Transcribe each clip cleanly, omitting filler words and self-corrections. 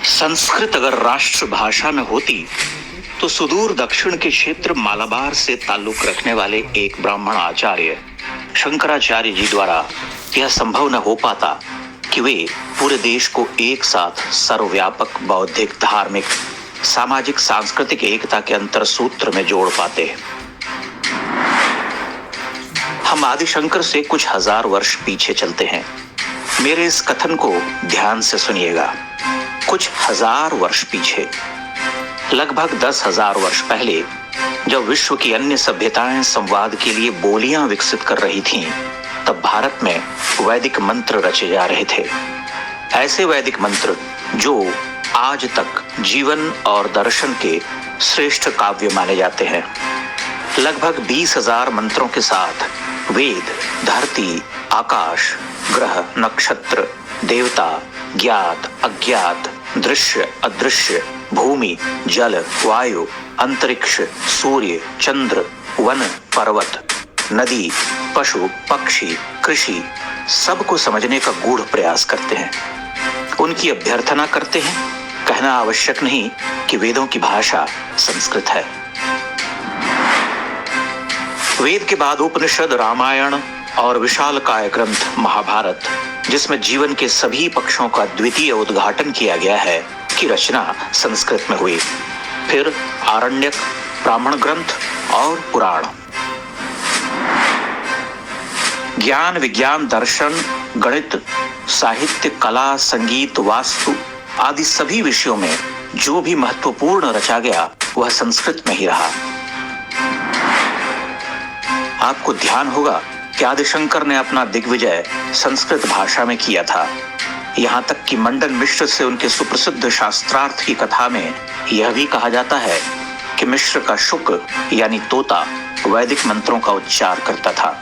संस्कृत अगर राष्ट्रभाषा न होती तो सुदूर दक्षिण के क्षेत्र मालाबार से ताल्लुक रखने वाले एक ब्राह्मण आचार्य शंकराचार्य जी द्वारा यह संभव न हो पाता कि वे पूरे देश को एक साथ सर्वव्यापक बौद्धिक, धार्मिक, सामाजिक, सांस्कृतिक एकता के अंतर सूत्र में जोड़ पाते। हम आदिशंकर से कुछ हजार वर्ष पीछे चलते हैं। मेरे इस कथन को ध्यान से सुनिएगा। कुछ हजार वर्ष पीछे, लगभग 10,000 वर्ष पहले, जब विश्व की अन्य सभ्यताएं संवाद के लिए बोलियां विकसित कर रही थीं, तब भारत में वैदिक मंत्र रचे जा रहे थे। ऐसे वैदिक मंत्र जो आज तक जीवन और दर्शन के श्रेष्ठ काव्य माने जाते हैं। लगभग 20,000 मंत्रों के साथ वेद धरती, आकाश, ग्रह, नक्षत्र, देवता, ज्ञात, अज्ञात, दृश्य, अदृश्य, भूमि, जल, वायु, अंतरिक्ष, सूर्य, चंद्र, वन, पर्वत, नदी, पशु, पक्षी, कृषि, सबको समझने का गूढ़ प्रयास करते हैं। उनकी अभ्यर्थना करते हैं। कहना आवश्यक नहीं कि वेदों की भाषा संस्कृत है। वेद के बाद उपनिषद, रामायण और विशालकाय ग्रंथ महाभारत, जिसमें जीवन के सभी पक्षों का द्वितीय उद्घाटन किया गया है, की रचना संस्कृत में हुई। फिर आरण्यक, ब्राह्मण ग्रंथ और पुराण। ज्ञान, विज्ञान, दर्शन, गणित, साहित्य, कला, संगीत, वास्तु आदि सभी विषयों में जो भी महत्वपूर्ण रचा गया वह संस्कृत में ही रहा। आपको ध्यान होगा कि आदिशंकर ने अपना दिग्विजय संस्कृत भाषा में किया था। यहाँ तक कि मंडन मिश्र से उनके सुप्रसिद्ध शास्त्रार्थ की कथा में यह भी कहा जाता है कि मिश्र का शुक यानी तोता वैदिक मंत्रों का उच्चार करता था।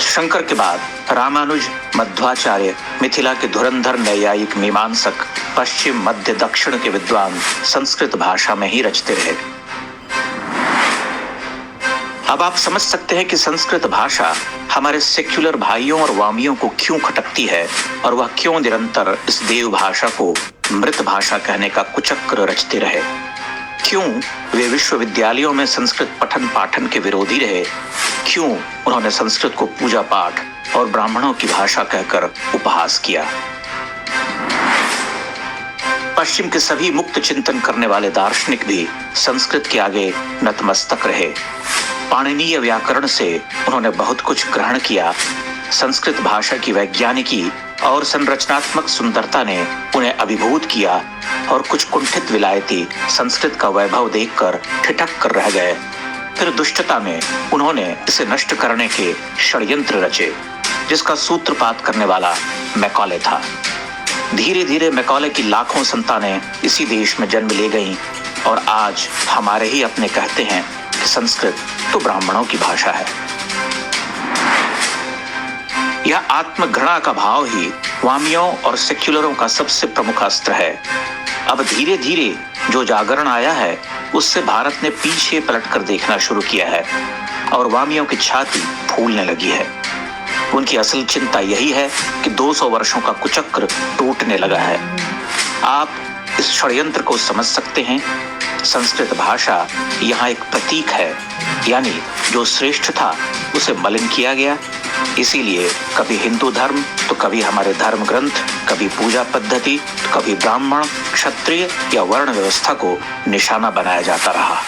शंकर के बाद रामानुज, मध्वाचार्य, मिथिला के धुरंधर नैयायिक मीमांसक, पश्चिम, मध्य, दक्षिण के विद्वान संस्कृत भाषा में ही रचते रहे। अब आप समझ सकते हैं कि संस्कृत भाषा हमारे सेक्युलर भाइयों और वामियों को क्यों खटकती है और वह क्यों निरंतर इस देव भाषा को मृत भाषा कहने का कुचक्र रचते रहे। क्यों वे विश्वविद्यालयों में संस्कृत पठन पाठन के विरोधी रहे। क्यों उन्होंने संस्कृत को पूजा पाठ और ब्राह्मणों की भाषा कहकर उपहास किया। पश्चिम के सभी मुक्त चिंतन करने वाले दार्शनिक भी संस्कृत के आगे नतमस्तक रहे। पाणिनीय व्याकरण से उन्होंने बहुत कुछ ग्रहण किया। संस्कृत भाषा की वैज्ञानिकी और संरचनात्मक सुंदरता ने उन्हें अभिभूत किया और कुछ कुंठित विलायती संस्कृत का वैभव देखकर ठिठक कर रह गए। फिर दुष्टता में उन्होंने इसे नष्ट करने के षड्यंत्र रचे, जिसका सूत्रपात करने वाला मैकॉले था। धीरे धीरे मैकॉले की लाखों संतानें इसी देश में जन्म ले गईं और आज हमारे ही अपने कहते हैं कि संस्कृत तो ब्राह्मणों की भाषा है। यह आत्मघृणा का भाव ही वामियों और सेक्युलरों का सबसे प्रमुख अस्त्र है। अब धीरे धीरे जो जागरण आया है उससे भारत ने पीछे पलटकर देखना शुरू किया है और वामियों की छाती फूलने लगी है। उनकी असल चिंता यही है कि 200 वर्षों का कुचक्र टूटने लगा है। आप इस षड्यंत्र को समझ सकते हैं। संस्कृत भाषा यहाँ एक प्रतीक है, यानी जो श्रेष्ठ था उसे मलिन किया गया। इसीलिए कभी हिंदू धर्म तो कभी हमारे धर्म ग्रंथ, कभी पूजा पद्धति तो कभी ब्राह्मण, क्षत्रिय या वर्ण व्यवस्था को निशाना बनाया जाता रहा।